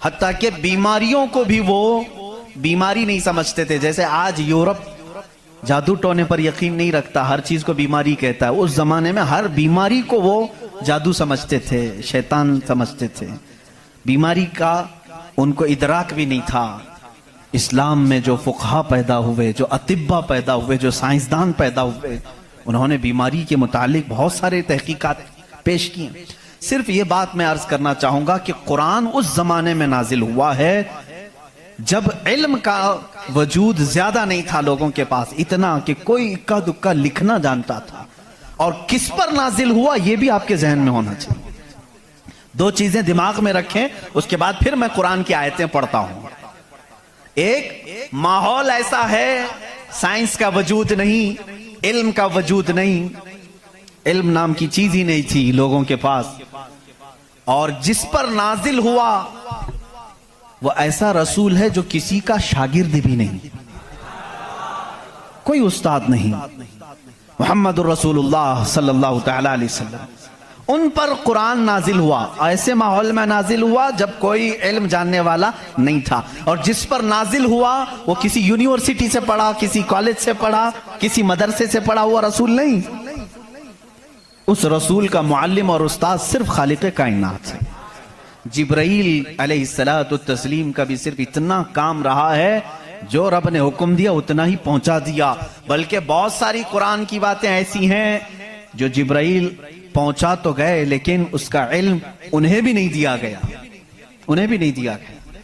حتیٰ کہ بیماریوں کو بھی وہ بیماری نہیں سمجھتے تھے. جیسے آج یورپ جادو ٹونے پر یقین نہیں رکھتا, ہر چیز کو بیماری کہتا ہے. اس زمانے میں ہر بیماری کو وہ جادو سمجھتے تھے, شیطان سمجھتے تھے. بیماری کا ان کو ادراک بھی نہیں تھا. اسلام میں جو فقہا پیدا ہوئے, جو اطباء پیدا ہوئے, جو سائنسدان پیدا ہوئے, انہوں نے بیماری کے متعلق بہت سارے تحقیقات پیش کیے. صرف یہ بات میں عرض کرنا چاہوں گا کہ قرآن اس زمانے میں نازل ہوا ہے جب علم کا وجود زیادہ نہیں تھا لوگوں کے پاس, اتنا کہ کوئی اکا دکا لکھنا جانتا تھا. اور کس پر نازل ہوا یہ بھی آپ کے ذہن میں ہونا چاہیے. دو چیزیں دماغ میں رکھیں, اس کے بعد پھر میں قرآن کی آیتیں پڑھتا ہوں. ایک ماحول ایسا ہے, سائنس کا وجود نہیں, علم کا وجود نہیں, علم نام کی چیز ہی نہیں تھی لوگوں کے پاس. اور جس پر نازل ہوا وہ ایسا رسول ہے جو کسی کا شاگرد بھی نہیں, کوئی استاد نہیں. محمد الرسول اللہ صلی اللہ تعالی علیہ وسلم, ان پر قرآن نازل ہوا. ایسے ماحول میں نازل ہوا جب کوئی علم جاننے والا نہیں تھا. اور جس پر نازل ہوا وہ کسی یونیورسٹی سے پڑھا, کسی کالج سے پڑھا, کسی مدرسے سے پڑھا ہوا رسول نہیں. اس رسول کا معلم اور استاد صرف خالق کائنات ہے. جبرائیل علیہ الصلوۃ والتسلیم کا بھی صرف اتنا کام رہا ہے, جو رب نے حکم دیا اتنا ہی پہنچا دیا. بلکہ بہت ساری قرآن کی باتیں ایسی ہیں جو جبرائیل پہنچا تو گئے لیکن اس کا علم انہیں بھی نہیں دیا گیا, انہیں بھی نہیں دیا گیا.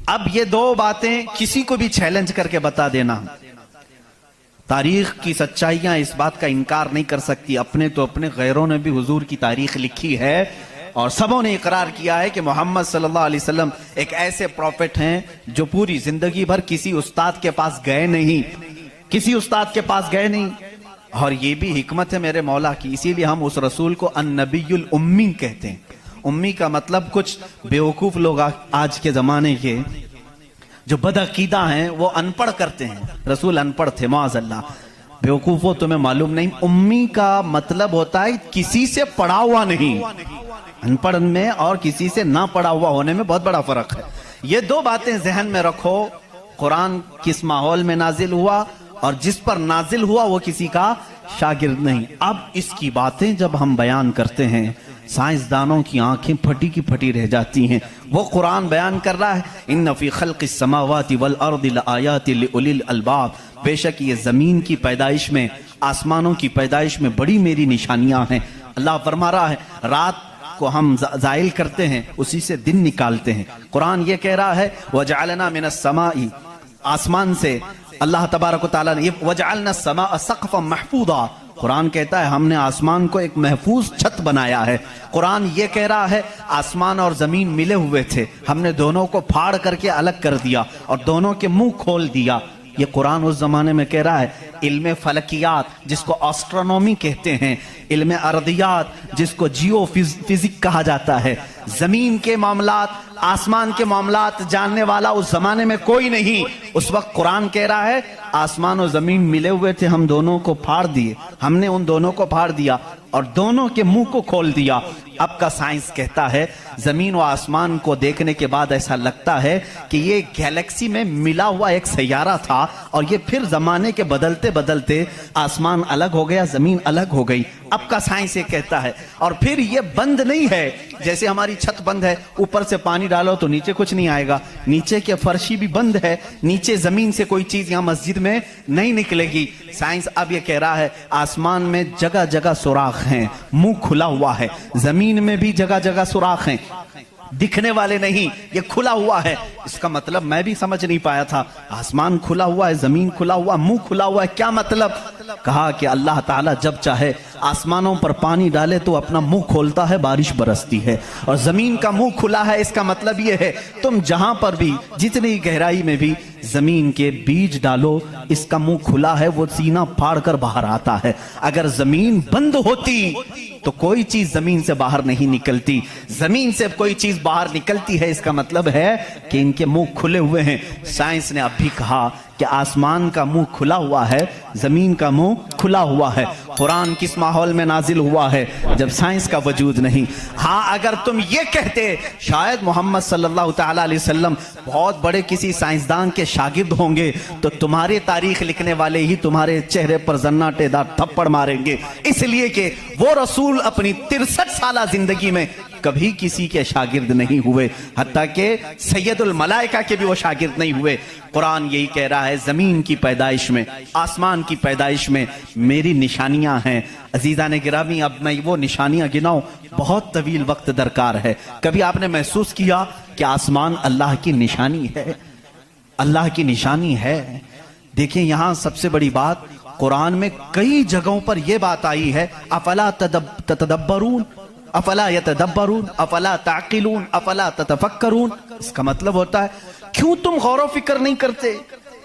اب یہ دو باتیں کسی کو بھی چیلنج کر کے بتا دینا, تاریخ کی سچائیاں اس بات کا انکار نہیں کر سکتی. اپنے تو اپنے, غیروں نے بھی حضور کی تاریخ لکھی ہے اور سبوں نے اقرار کیا ہے کہ محمد صلی اللہ علیہ وسلم ایک ایسے پروفٹ ہیں جو پوری زندگی بھر کسی استاد کے پاس گئے نہیں, کسی استاد کے پاس گئے نہیں. اور یہ بھی حکمت ہے میرے مولا کی, اسی لیے ہم اس رسول کو النبی الامی کہتے ہیں. امی کا مطلب کچھ بیوقوف لوگ آج کے زمانے کے جو بدعقیدہ ہیں وہ ان پڑھ کرتے ہیں. رسول ان پڑھ تھے معاذ اللہ. بیوقوفوں تمہیں معلوم نہیں, امی کا مطلب ہوتا ہے کسی سے پڑھا ہوا نہیں. ان پڑھ میں اور کسی سے نہ پڑھا ہوا ہونے میں بہت بڑا فرق ہے. یہ دو باتیں ذہن میں رکھو. قرآن کس ماحول میں نازل ہوا اور جس پر نازل ہوا وہ کسی کا شاگرد نہیں. اب اس کی باتیں جب ہم بیان کرتے ہیں سائنسدانوں کی آنکھیں پھٹی کی پھٹی رہ جاتی ہیں. وہ قرآن بیان کر رہا ہے ان فی خلق السماوات والارض لآیات لأولی الالباب, بے شک یہ زمین کی پیدائش میں, آسمانوں کی پیدائش میں بڑی میری نشانیاں ہیں. اللہ فرما رہا ہے رات کو ہم زائل کرتے ہیں, اسی سے دن نکالتے ہیں. قرآن یہ کہہ رہا ہے وجعلنا من السماء, آسمان سے اللہ تبارک و تعالیٰ نے وجعلنا السماء سقفا محفوظا, قرآن کہتا ہے ہم نے آسمان کو ایک محفوظ چھت بنایا ہے. قرآن یہ کہہ رہا ہے آسمان اور زمین ملے ہوئے تھے, ہم نے دونوں کو پھاڑ کر کے الگ کر دیا اور دونوں کے منہ کھول دیا. یہ قرآن اس زمانے میں کہہ رہا ہے. علم فلکیات جس کو آسٹرونومی کہتے ہیں, علم ارضیات جس کو جیو فزک کہا جاتا ہے, زمین کے معاملات, آسمان کے معاملات جاننے والا اس زمانے میں کوئی نہیں. اس وقت قرآن کہہ رہا ہے آسمان و زمین ملے ہوئے تھے, ہم دونوں کو پھاڑ دیے, ہم نے ان دونوں کو پھاڑ دیا اور دونوں کے منہ کو کھول دیا. اب کا سائنس کہتا ہے زمین و آسمان کو دیکھنے کے بعد ایسا لگتا ہے کہ یہ گیلیکسی میں ملا ہوا ایک سیارہ تھا اور یہ پھر زمانے کے بدلتے بدلتے آسمان الگ ہو گیا, زمین الگ ہو گئی. اب کا سائنس یہ کہتا ہے. اور پھر یہ بند نہیں ہے, جیسے ہماری چھت بند ہے, اوپر سے پانی ڈالو تو نیچے کچھ نہیں آئے گا, نیچے کے فرشی بھی بند ہے, نیچے زمین سے کوئی چیز یہاں مسجد میں نہیں نکلے گی. سائنس اب یہ کہہ رہا ہے آسمان میں جگہ جگہ سوراخ ہیں, منہ کھلا ہوا ہے, زمین میں بھی جگہ جگہ سوراخ ہیں, دکھنے والے نہیں, یہ کھلا ہوا ہے. اس کا مطلب میں بھی سمجھ نہیں پایا تھا, آسمان کھلا ہوا ہے, زمین کھلا ہوا, منہ کھلا ہوا ہے, کیا مطلب؟ کہا کہ اللہ تعالیٰ جب چاہے آسمانوں پر پانی ڈالے تو اپنا منہ کھولتا ہے, بارش برستی ہے, اور زمین کا منہ کھلا ہے. اس کا مطلب یہ ہے تم جہاں پر بھی جتنی گہرائی میں بھی زمین کے بیج ڈالو, اس کا منہ کھلا ہے, وہ سینہ پھاڑ کر باہر آتا ہے. اگر زمین بند ہوتی تو کوئی چیز زمین سے باہر نہیں نکلتی, زمین سے کوئی چیز باہر نکلتی ہے, اس کا مطلب ہے کہ ان کے منہ کھلے ہوئے ہیں. سائنس نے اب بھی کہا کہ آسمان کا منہ کھلا ہوا ہے، زمین کا منہ کھلا ہوا ہے۔ قرآن کس ماحول میں نازل ہوا ہے؟ جب سائنس کا وجود نہیں۔ ہاں اگر تم یہ کہتے شاید محمد صلی اللہ تعالی علیہ وسلم بہت بڑے کسی سائنسدان کے شاگرد ہوں گے تو تمہارے تاریخ لکھنے والے ہی تمہارے چہرے پر زناٹے دار تھپڑ ماریں گے، اس لیے کہ وہ رسول اپنی 63 سالہ زندگی میں کبھی کسی کے شاگرد نہیں ہوئے، حتیٰ کہ سید الملائکہ کے بھی وہ شاگرد نہیں ہوئے۔ قرآن یہی کہہ رہا ہے زمین کی پیدائش میں، آسمان کی پیدائش میں میری نشانیاں ہیں۔ عزیزان گرامی، اب میں وہ نشانیاں گناؤں بہت طویل وقت درکار ہے۔ کبھی آپ نے محسوس کیا کہ آسمان اللہ کی نشانی ہے؟ اللہ کی نشانی ہے۔ دیکھیں یہاں سب سے بڑی بات، قرآن میں کئی جگہوں پر یہ بات آئی ہے، افلا تتدبرون، افلا یتدبرون، افلا تعقلون، افلا تتفکرون۔ اس کا مطلب ہوتا ہے کیوں تم غور و فکر نہیں کرتے،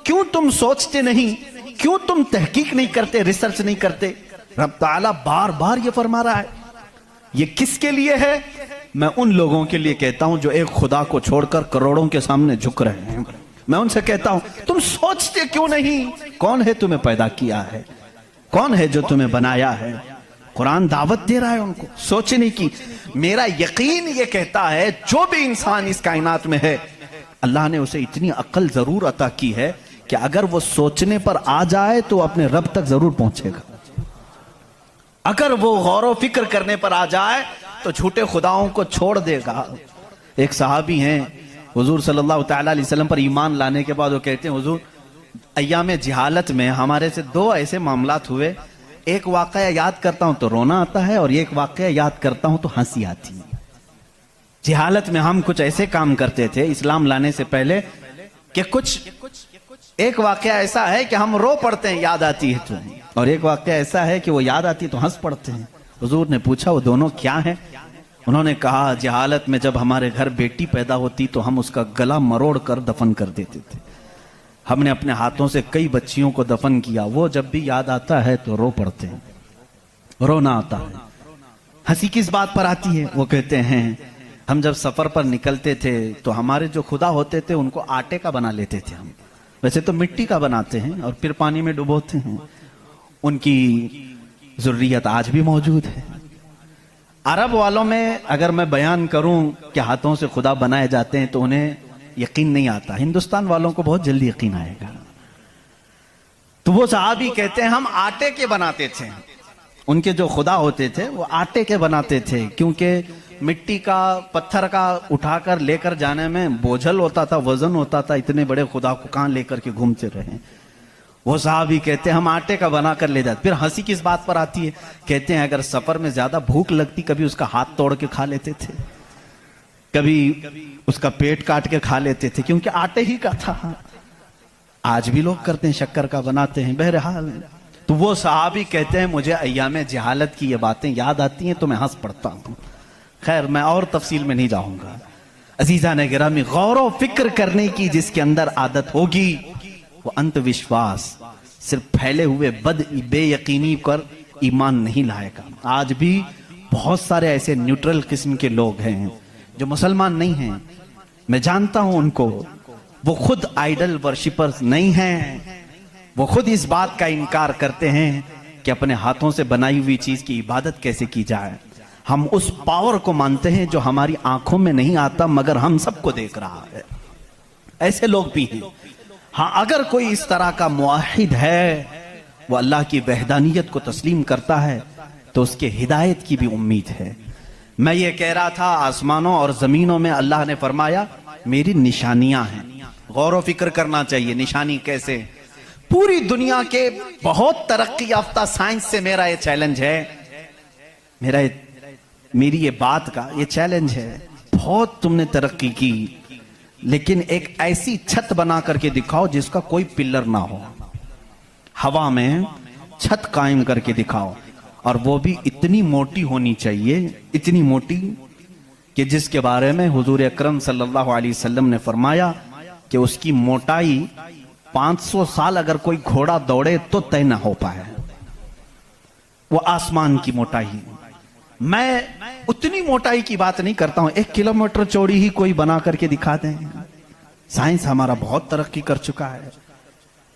کیوں تم سوچتے نہیں، کیوں تم تحقیق نہیں کرتے، ریسرچ نہیں کرتے؟ رب تعالیٰ بار بار یہ فرما رہا ہے۔ یہ کس کے لیے ہے؟ میں ان لوگوں کے لیے کہتا ہوں جو ایک خدا کو چھوڑ کر کروڑوں کے سامنے جھک رہے ہیں۔ میں ان سے کہتا ہوں تم سوچتے کیوں نہیں؟ کون ہے تمہیں پیدا کیا ہے؟ کون ہے جو تمہیں بنایا ہے؟ قرآن دعوت دے رہا ہے ان کو سوچنے کی۔ میرا یقین یہ کہتا ہے جو بھی انسان اس کائنات میں ہے اللہ نے اسے اتنی عقل ضرور عطا کی ہے کہ اگر وہ سوچنے پر آ جائے تو اپنے رب تک ضرور پہنچے گا۔ اگر وہ غور و فکر کرنے پر آ جائے تو جھوٹے خداؤں کو چھوڑ دے گا۔ ایک صحابی ہیں حضور صلی اللہ تعالی علیہ وسلم پر ایمان لانے کے بعد وہ کہتے ہیں حضور ایام جہالت میں ہمارے سے دو ایسے معاملات ہوئے، ایک واقعہ یاد کرتا ہوں تو رونا آتا ہے اور ایک واقعہ یاد کرتا ہوں تو ہنسی آتی ہے۔ جہالت میں ہم کچھ ایسے کام کرتے تھے اسلام لانے سے پہلے کہ کچھ ایک واقعہ ایسا ہے کہ ہم رو پڑتے ہیں یاد آتی ہے تو، اور ایک واقعہ ایسا ہے کہ وہ یاد آتی ہے تو ہنس پڑتے ہیں۔ حضور نے پوچھا وہ دونوں کیا ہیں؟ انہوں نے کہا جہالت میں جب ہمارے گھر بیٹی پیدا ہوتی تو ہم اس کا گلا مروڑ کر دفن کر دیتے تھے۔ ہم نے اپنے ہاتھوں سے کئی بچیوں کو دفن کیا، وہ جب بھی یاد آتا ہے تو رو پڑتے ہیں، رونا آتا ہے۔ ہنسی کس بات پر آتی ہے؟ وہ کہتے ہیں ہم جب سفر پر نکلتے تھے تو ہمارے جو خدا ہوتے تھے ان کو آٹے کا بنا لیتے تھے، ہم ویسے تو مٹی کا بناتے ہیں اور پھر پانی میں ڈبوتے ہیں۔ ان کی ذریت آج بھی موجود ہے۔ عرب والوں میں اگر میں بیان کروں کہ ہاتھوں سے خدا بنائے جاتے ہیں تو انہیں یقین نہیں آتا، ہندوستان والوں کو بہت جلدی یقین آئے گا۔ تو وہ صحابی کہتے ہیں ہم آٹے کے بناتے تھے، ان کے جو خدا ہوتے تھے وہ آٹے کے بناتے تھے، کیونکہ مٹی کا پتھر کا اٹھا کر لے کر جانے میں بوجھل ہوتا تھا، وزن ہوتا تھا، اتنے بڑے خدا کو کہاں لے کر کے گھومتے رہے۔ وہ صحابی کہتے ہیں ہم آٹے کا بنا کر لے جاتے۔ پھر ہنسی کس بات پر آتی ہے؟ کہتے ہیں اگر سفر میں زیادہ بھوک لگتی کبھی اس کا ہاتھ توڑ کے کھا لیتے تھے، کبھی اس کا پیٹ کاٹ کے کھا لیتے تھے، کیونکہ آٹے ہی کا تھا۔ آج بھی لوگ کرتے ہیں، شکر کا بناتے ہیں۔ بہرحال تو وہ صحابی کہتے ہیں مجھے ایام جہالت کی یہ باتیں یاد آتی ہیں تو میں ہنس پڑتا ہوں۔ خیر میں اور تفصیل میں نہیں جاؤں گا۔ عزیزان گرامی، غور و فکر کرنے کی جس کے اندر عادت ہوگی وہ انت وشواس، صرف پھیلے ہوئے بے یقینی پر ایمان نہیں لائے گا۔ آج بھی بہت سارے ایسے نیوٹرل قسم کے لوگ ہیں جو مسلمان نہیں ہیں، میں جانتا ہوں ان کو، وہ خود آئیڈل ورشپرز نہیں ہیں، وہ خود اس بات کا انکار کرتے ہیں کہ اپنے ہاتھوں سے بنائی ہوئی چیز کی عبادت کیسے کی جائے۔ ہم اس پاور کو مانتے ہیں جو ہماری آنکھوں میں نہیں آتا مگر ہم سب کو دیکھ رہا ہے۔ ایسے لوگ بھی ہیں۔ ہاں اگر کوئی اس طرح کا موحد ہے، وہ اللہ کی وحدانیت کو تسلیم کرتا ہے تو اس کے ہدایت کی بھی امید ہے۔ میں یہ کہہ رہا تھا آسمانوں اور زمینوں میں اللہ نے فرمایا میری نشانیاں ہیں، غور و فکر کرنا چاہیے۔ نشانی کیسے؟ پوری دنیا کے بہت ترقی یافتہ سائنس سے میرا یہ چیلنج ہے، میری یہ بات کا یہ چیلنج ہے، بہت تم نے ترقی کی لیکن ایک ایسی چھت بنا کر کے دکھاؤ جس کا کوئی پلر نہ ہو، ہوا میں چھت قائم کر کے دکھاؤ، اور وہ بھی اتنی موٹی ہونی چاہیے، اتنی موٹی کہ جس کے بارے میں حضور اکرم صلی اللہ علیہ وسلم نے فرمایا کہ اس کی موٹائی 500 سال اگر کوئی گھوڑا دوڑے تو طے نہ ہو پائے۔ وہ آسمان کی موٹائی، میں اتنی موٹائی کی بات نہیں کرتا ہوں، 1 کلومیٹر چوڑی ہی کوئی بنا کر کے دکھا دیں۔ سائنس ہمارا بہت ترقی کر چکا ہے،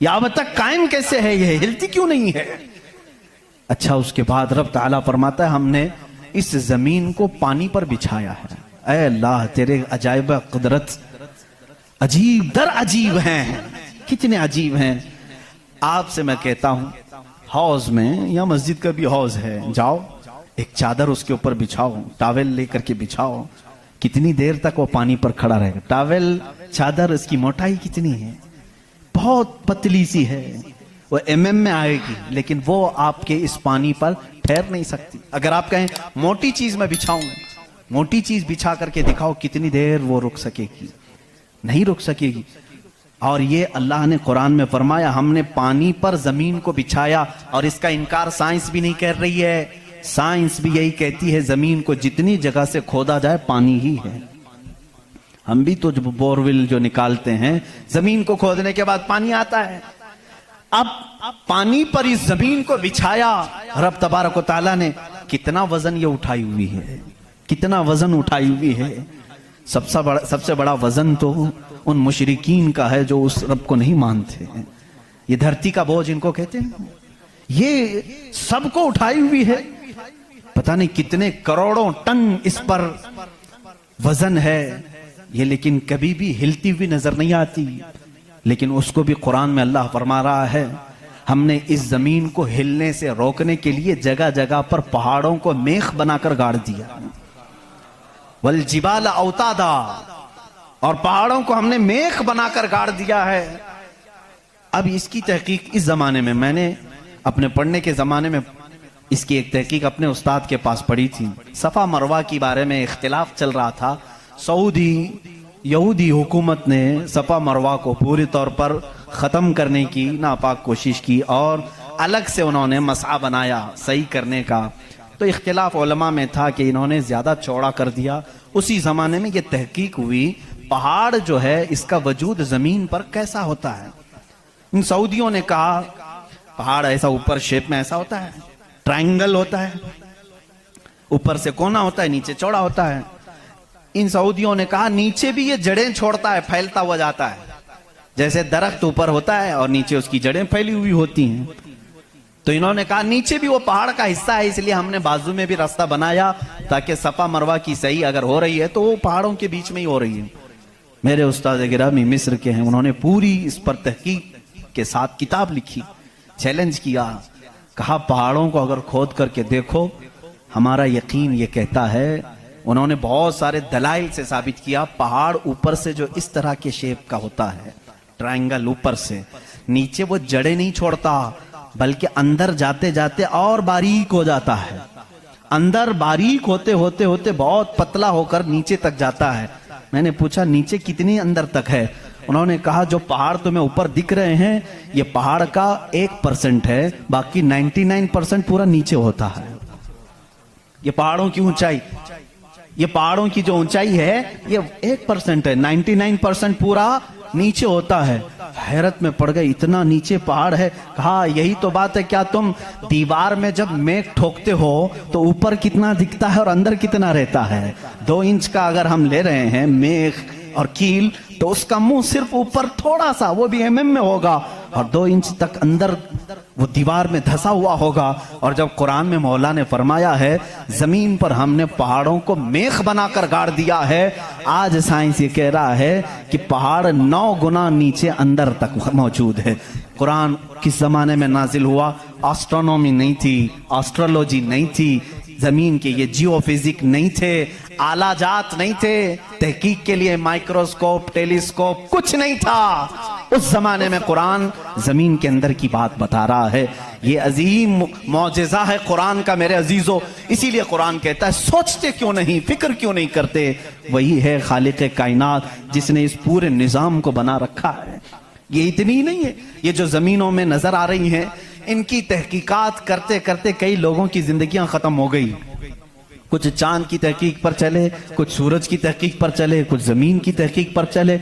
یہ اب تک قائم کیسے ہے، یہ ہلتی کیوں نہیں ہے؟ اچھا اس کے بعد رب تعالیٰ فرماتا ہے ہم نے اس زمین کو پانی پر بچھایا ہے۔ اے اللہ تیرے عجائب قدرت عجیب در عجیب ہیں، کتنے عجیب ہیں۔ آپ سے میں کہتا ہوں حوض میں یا مسجد کا بھی حوض ہے، جاؤ ایک چادر اس کے اوپر بچھاؤ، ٹاول لے کر کے بچھاؤ، کتنی دیر تک وہ پانی پر کھڑا رہے گا۔ ٹاول چادر اس کی موٹائی کتنی ہے، بہت پتلی سی ہے، وہ میں آئے گی، لیکن وہ آپ کے اس پانی پر ٹھہر نہیں سکتی۔ اگر آپ کہیں موٹی چیز میں بچھاؤں، موٹی چیز بچھا کر کے دکھاؤ کتنی دیر وہ رک سکے گی، نہیں رک سکے گی۔ اور یہ اللہ نے قرآن میں فرمایا ہم نے پانی پر زمین کو بچھایا، اور اس کا انکار سائنس بھی نہیں کر رہی ہے۔ سائنس بھی یہی کہتی ہے زمین کو جتنی جگہ سے کھودا جائے پانی ہی ہے۔ ہم بھی تو بورول جو نکالتے ہیں زمین کو کھودنے کے بعد پانی آتا ہے۔ اب پانی پر اس زمین کو بچھایا رب تبارک و تعالیٰ نے، کتنا وزن یہ اٹھائی ہوئی ہے، کتنا وزن اٹھائی ہوئی ہے۔ سب سے بڑا وزن تو ان مشرکین کا ہے جو اس رب کو نہیں مانتے ہیں۔ یہ دھرتی کا بوجھ ان کو کہتے ہیں، یہ سب کو اٹھائی ہوئی ہے، پتہ نہیں کتنے کروڑوں ٹن اس پر وزن ہے یہ، لیکن کبھی بھی ہلتی ہوئی نظر نہیں آتی۔ لیکن اس کو بھی قرآن میں اللہ فرما رہا ہے ہم نے اس زمین کو ہلنے سے روکنے کے لیے جگہ جگہ پر پہاڑوں کو میخ بنا کر گاڑ دیا، والجبال اوتادا، اور پہاڑوں کو ہم نے میخ بنا کر گاڑ دیا ہے۔ اب اس کی تحقیق اس زمانے میں نے اپنے پڑھنے کے زمانے میں اس کی ایک تحقیق اپنے استاد کے پاس پڑھی تھی۔ صفا مروہ کے بارے میں اختلاف چل رہا تھا، سعودی یہودی حکومت نے صفا مروہ کو پوری طور پر ختم کرنے کی ناپاک کوشش کی، اور الگ سے انہوں نے مسعی بنایا صحیح کرنے کا۔ تو اختلاف علماء میں تھا کہ انہوں نے زیادہ چوڑا کر دیا۔ اسی زمانے میں یہ تحقیق ہوئی پہاڑ جو ہے اس کا وجود زمین پر کیسا ہوتا ہے۔ ان سعودیوں نے کہا پہاڑ ایسا اوپر شیپ میں ایسا ہوتا ہے، ٹرائنگل ہوتا ہے، اوپر سے کونا ہوتا ہے، نیچے چوڑا ہوتا ہے۔ ان سعودیوں نے کہا نیچے بھی یہ جڑیں چھوڑتا ہے، پھیلتا ہوا جاتا ہے، جیسے درخت اوپر ہوتا ہے اور نیچے اس کی جڑیں پھیلی ہوئی ہوتی ہیں۔ تو انہوں نے کہا نیچے بھی وہ پہاڑ کا حصہ ہے، اس لیے ہم نے بازو میں بھی راستہ بنایا تاکہ صفا مروہ کی صحیح اگر ہو رہی ہے تو وہ پہاڑوں کے بیچ میں ہی ہو رہی ہے۔ میرے استاد گرامی مصر کے ہیں، انہوں نے پوری اس پر تحقیق کے ساتھ کتاب لکھی، چیلنج کیا، کہا پہاڑوں کو اگر کھود کر کے دیکھو ہمارا یقین یہ کہتا ہے۔ انہوں نے بہت سارے دلائل سے ثابت کیا پہاڑ اوپر سے جو اس طرح کے شیپ کا ہوتا ہے، ٹرائنگل اوپر سے، نیچے وہ جڑیں نہیں چھوڑتا بلکہ اندر جاتے جاتے اور باریک ہو جاتا ہے، اندر باریک ہوتے ہوتے ہوتے بہت پتلا ہو کر نیچے تک جاتا ہے۔ میں نے پوچھا نیچے کتنی اندر تک ہے؟ انہوں نے کہا جو پہاڑ تمہیں اوپر دکھ رہے ہیں یہ پہاڑ کا 1% ہے، باقی 99% پورا نیچے ہوتا ہے۔ یہ پہاڑوں کی اونچائی، یہ پہاڑوں کی جو اونچائی ہے یہ 1% ہے، 99% پورا نیچے ہوتا ہے۔ حیرت میں پڑ گئے، اتنا نیچے پہاڑ ہے۔ کہا یہی تو بات ہے، کیا تم دیوار میں جب میخ ٹھوکتے ہو تو اوپر کتنا دکھتا ہے اور اندر کتنا رہتا ہے؟ 2 انچ کا اگر ہم لے رہے ہیں میخ اور کیل تو اس کا منہ صرف اوپر تھوڑا سا، وہ بھی میں ہوگا، اور 2 انچ تک اندر وہ دیوار میں دھسا ہوا ہوگا۔ اور جب قرآن میں مولا نے فرمایا ہے زمین پر ہم نے پہاڑوں کو میخ بنا کر گاڑ دیا ہے، آج سائنس یہ کہہ رہا ہے کہ پہاڑ 9 گنا نیچے اندر تک موجود ہے۔ قرآن کس زمانے میں نازل ہوا؟ آسٹرونومی نہیں تھی، آسٹرولوجی نہیں تھی، زمین کے یہ جیو فزک نہیں تھے، آلہ جات نہیں تھے، تحقیق کے لیے مائکروسکوپ، ٹیلیسکوپ کچھ نہیں تھا۔ اس زمانے میں قرآن زمین کے اندر کی بات بتا رہا ہے۔ یہ عظیم معجزہ ہے قرآن کا میرے عزیزو، اسی لیے قرآن کہتا ہے سوچتے کیوں نہیں، فکر کیوں نہیں کرتے؟ وہی ہے خالق کائنات جس نے اس پورے نظام کو بنا رکھا ہے۔ یہ اتنی نہیں ہے، یہ جو زمینوں میں نظر آ رہی ہیں ان کی تحقیقات کرتے کرتے کئی لوگوں کی زندگیاں ختم ہو گئی۔ کچھ چاند کی تحقیق پر چلے، کچھ سورج کی تحقیق پر چلے، کچھ زمین کی تحقیق پر چلے۔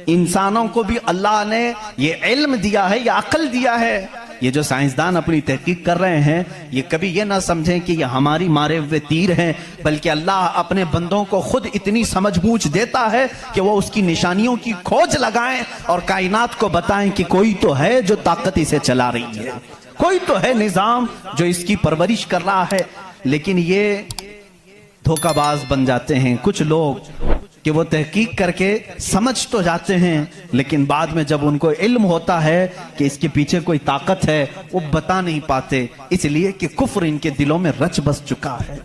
انسانوں کو بھی اللہ نے یہ علم دیا ہے، یہ عقل دیا ہے یہ جو سائنسدان اپنی تحقیق کر رہے ہیں یہ کبھی یہ نہ سمجھیں کہ یہ ہماری مارے ہوئے تیر ہیں، بلکہ اللہ اپنے بندوں کو خود اتنی سمجھ بوجھ دیتا ہے کہ وہ اس کی نشانیوں کی کھوج لگائیں اور کائنات کو بتائیں کہ کوئی تو ہے جو طاقت اسے چلا رہی ہے، کوئی تو ہے نظام جو اس کی پرورش کر رہا ہے۔ لیکن یہ دھوکہ باز بن جاتے ہیں کچھ لوگ کہ وہ تحقیق کر کے سمجھ تو جاتے ہیں، لیکن بعد میں جب ان کو علم ہوتا ہے کہ اس کے پیچھے کوئی طاقت ہے وہ بتا نہیں پاتے، اس لیے کہ کفر ان کے دلوں میں رچ بس چکا ہے۔